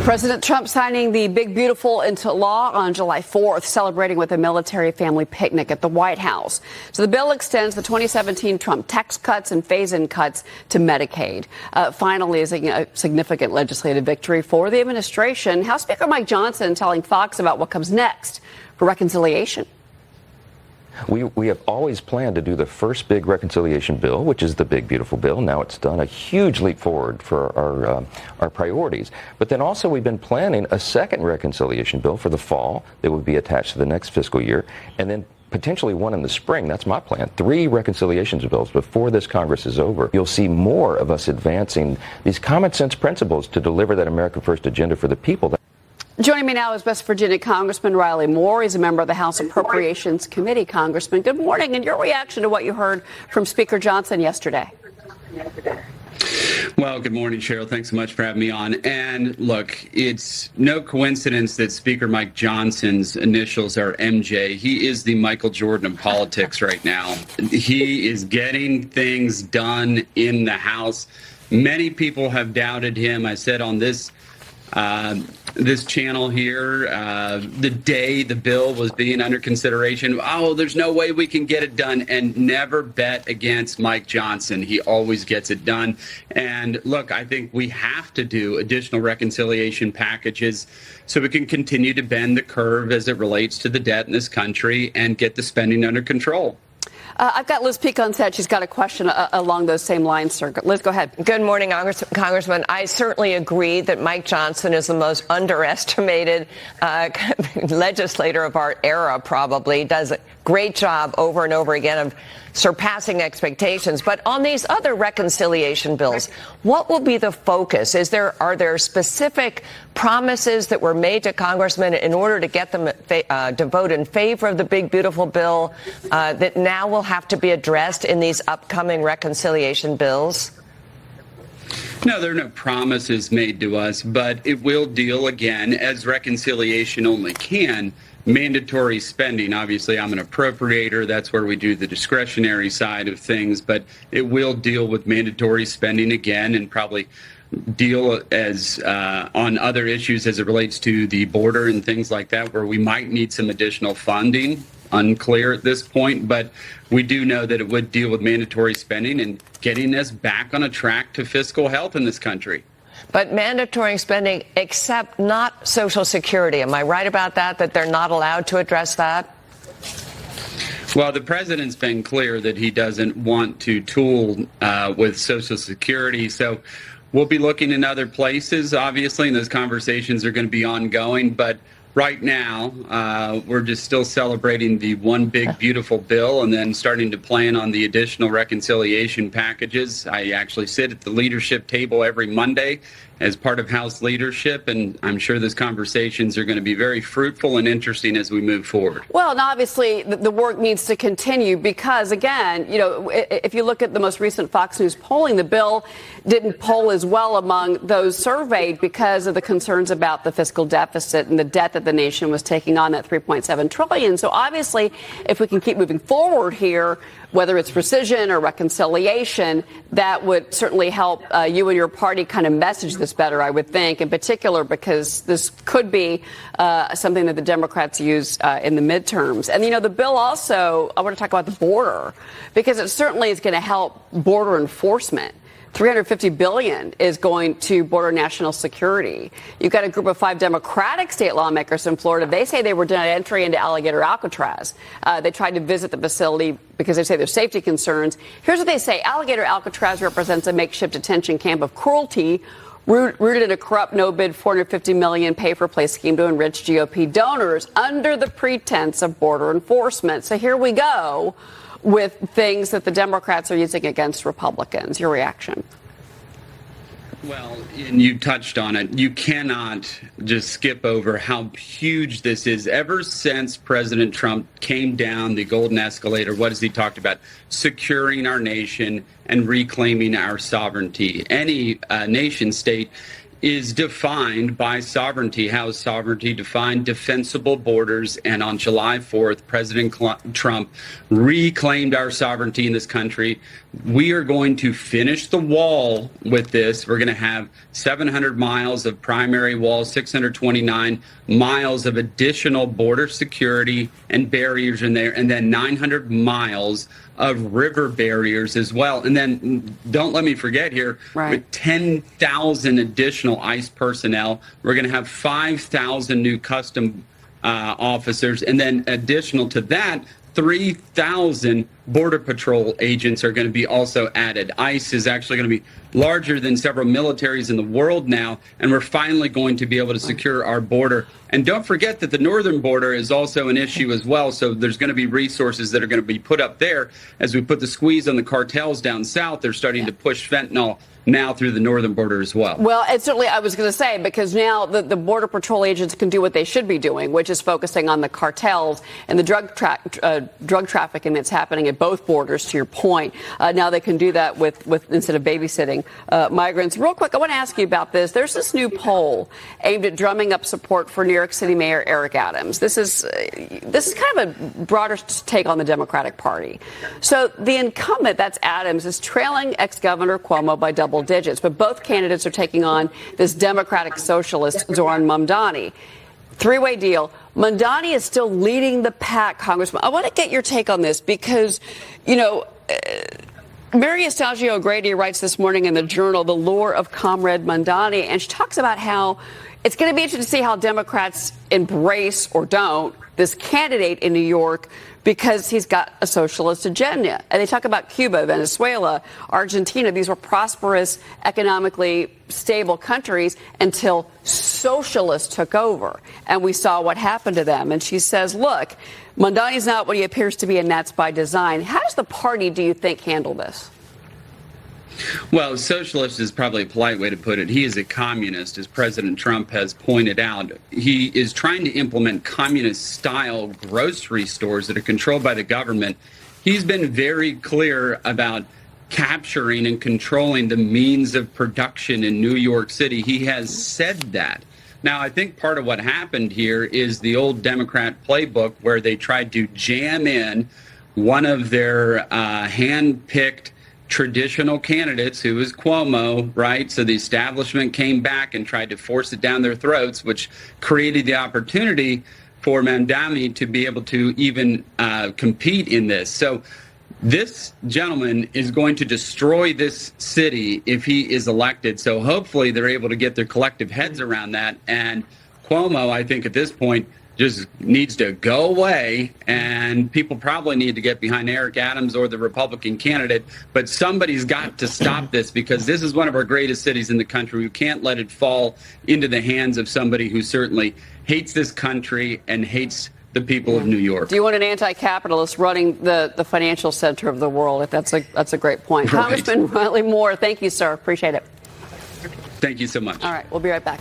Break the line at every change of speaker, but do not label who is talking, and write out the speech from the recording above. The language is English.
President Trump signing the Big Beautiful into law on July 4th, celebrating with a military family picnic at the White House. So the bill extends the 2017 Trump tax cuts and phase-in cuts to Medicaid. Finally, is a significant legislative victory for the administration. House Speaker Mike Johnson telling Fox about what comes next for reconciliation.
We have always planned to do the first big reconciliation bill, which is the Big Beautiful Bill. Now it's done a huge leap forward for our priorities. But then also we've been planning a second reconciliation bill for the fall that would be attached to the next fiscal year, and then potentially one in the spring. That's my plan. 3 reconciliations bills before this Congress is over. You'll see more of us advancing these common sense principles to deliver that America First agenda for the people.
Joining me now is West Virginia Congressman Riley Moore. He's a member of the House Appropriations Committee. Congressman, good morning. And your reaction to what you heard from Speaker Johnson yesterday?
Well, good morning, Cheryl. Thanks so much for having me on. And look, it's no coincidence that Speaker Mike Johnson's initials are MJ. He is the Michael Jordan of politics right now. He is getting things done in the House. Many people have doubted him. I said on this channel here, the day the bill was being under consideration, there's no way we can get it done, and never bet against Mike Johnson. He always gets it done. And look, I think we have to do additional reconciliation packages so we can continue to bend the curve as it relates to the debt in this country and get the spending under control.
I've got Liz Peek on set. She's got a question along those same lines, sir. Liz, go ahead.
Good morning, Congressman. I certainly agree that Mike Johnson is the most underestimated legislator of our era, probably. Does a great job over and over again of surpassing expectations. But on these other reconciliation bills, what will be the focus? Are there specific promises that were made to congressmen in order to get them to vote in favor of the Big Beautiful Bill that now will have to be addressed in these upcoming reconciliation bills?
No, there are no promises made to us, but it will deal, again, as reconciliation only can, mandatory spending. Obviously, I'm an appropriator. That's where we do the discretionary side of things. But it will deal with mandatory spending again, and probably deal as on other issues as it relates to the border and things like that, where we might need some additional funding. Unclear at this point, but we do know that it would deal with mandatory spending and getting us back on a track to fiscal health in this country.
But mandatory spending, except not Social Security. Am I right about that, that they're not allowed to address that?
Well, the president's been clear that he doesn't want to tool with Social Security. So we'll be looking in other places, obviously, and those conversations are going to be ongoing. But right now, we're just still celebrating the one big beautiful bill and then starting to plan on the additional reconciliation packages. I actually sit at the leadership table every Monday as part of House leadership, and I'm sure those conversations are going to be very fruitful and interesting as we move forward.
Well, and obviously the work needs to continue because, again, if you look at the most recent Fox News polling, the bill didn't poll as well among those surveyed because of the concerns about the fiscal deficit and the debt that the nation was taking on, that $3.7 trillion. So obviously, if we can keep moving forward here, whether it's precision or reconciliation, that would certainly help you and your party kind of message this better, I would think, in particular because this could be something that the Democrats use in the midterms. And, the bill also, I want to talk about the border, because it certainly is going to help border enforcement. $350 billion is going to border national security. You've got a group of 5 Democratic state lawmakers in Florida. They say they were denied entry into Alligator Alcatraz. They tried to visit the facility because they say there's safety concerns. Here's what they say. Alligator Alcatraz represents a makeshift detention camp of cruelty rooted in a corrupt, no-bid $450 million pay-for-play scheme to enrich GOP donors under the pretense of border enforcement. So here we go with things that the Democrats are using against Republicans. Your reaction?
Well, and you touched on it. You cannot just skip over how huge this is. Ever since President Trump came down the golden escalator, what has he talked about? Securing our nation and reclaiming our sovereignty. Any nation state is defined by sovereignty. How is sovereignty defined? Defensible borders. And on July 4th, President Trump reclaimed our sovereignty in this country. We are going to finish the wall with this. We're going to have 700 miles of primary wall, 629 miles of additional border security and barriers in there, and then 900 miles of river barriers as well. And then don't let me forget here,
right,
with 10,000 additional ICE personnel, we're going to have 5,000 new custom officers. And then additional to that, 3,000 Border Patrol agents are going to be also added. ICE is actually going to be larger than several militaries in the world now, and we're finally going to be able to secure our border. And don't forget that the northern border is also an issue as well, so there's going to be resources that are going to be put up there. As we put the squeeze on the cartels down south, they're starting to push fentanyl now through the northern border as well.
Well, and certainly I was going to say, because now the Border Patrol agents can do what they should be doing, which is focusing on the cartels and the drug trafficking that's happening at both borders, to your point. Now they can do that with instead of babysitting migrants. Real quick, I want to ask you about this. There's this new poll aimed at drumming up support for New York City Mayor Eric Adams. This is kind of a broader take on the Democratic Party. So the incumbent, that's Adams, is trailing ex-Governor Cuomo by double digits, but both candidates are taking on this Democratic socialist, Zohran Mamdani. Three-way deal. Mamdani is still leading the pack, Congressman. I want to get your take on this because, you know, Mary Estacio O'Grady writes this morning in the Journal, The Lure of Comrade Mamdani, and she talks about how it's going to be interesting to see how Democrats embrace or don't this candidate in New York because he's got a socialist agenda. And they talk about Cuba, Venezuela, Argentina. These were prosperous, economically stable countries until socialists took over. And we saw what happened to them. And she says, look, Mamdani's not what he appears to be, and that's by design. How does the party, do you think, handle this?
Well, socialist is probably a polite way to put it. He is a communist, as President Trump has pointed out. He is trying to implement communist-style grocery stores that are controlled by the government. He's been very clear about capturing and controlling the means of production in New York City. He has said that. Now, I think part of what happened here is the old Democrat playbook where they tried to jam in one of their hand-picked traditional candidates, who is Cuomo, right? So the establishment came back and tried to force it down their throats, which created the opportunity for Mamdani to be able to even compete in this. So this gentleman is going to destroy this city if he is elected. So hopefully they're able to get their collective heads around that. And Cuomo, I think at this point, just needs to go away, and people probably need to get behind Eric Adams or the Republican candidate. But somebody's got to stop this because this is one of our greatest cities in the country. We can't let it fall into the hands of somebody who certainly hates this country and hates the people of New York.
Do you want an anti-capitalist running the financial center of the world? If that's a great point. Right. Congressman Riley Moore, thank you, sir. Appreciate it.
Thank you so much.
All right, we'll be right back.